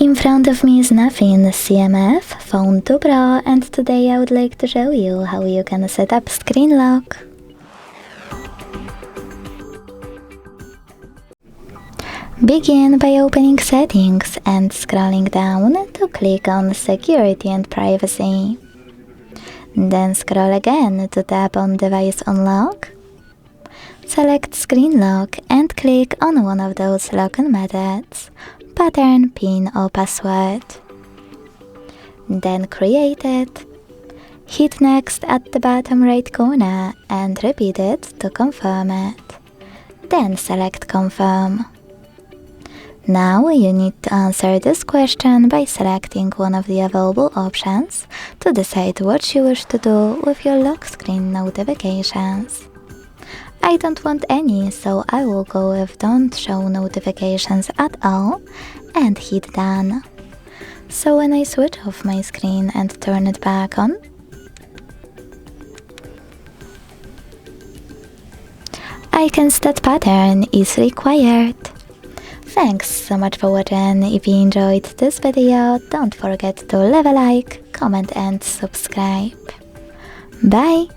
In front of me is nothing CMF Phone 2 Pro, and today I would like to show you how you can set up screen lock. Begin by opening Settings and scrolling down to click on Security and Privacy. Then scroll again to tap on Device Unlock. Select Screen Lock and click on one of those login methods, pattern, PIN or password. Then create it. Hit Next at the bottom right corner and repeat it to confirm it. Then select Confirm. Now you need to answer this question by selecting one of the available options to decide what you wish to do with your lock screen notifications. I don't want any, so I will go with Don't Show Notifications at all and hit Done. So when I switch off my screen and turn it back on, I can see that pattern is required. Thanks so much for watching. If you enjoyed this video, don't forget to leave a like, comment and subscribe. Bye!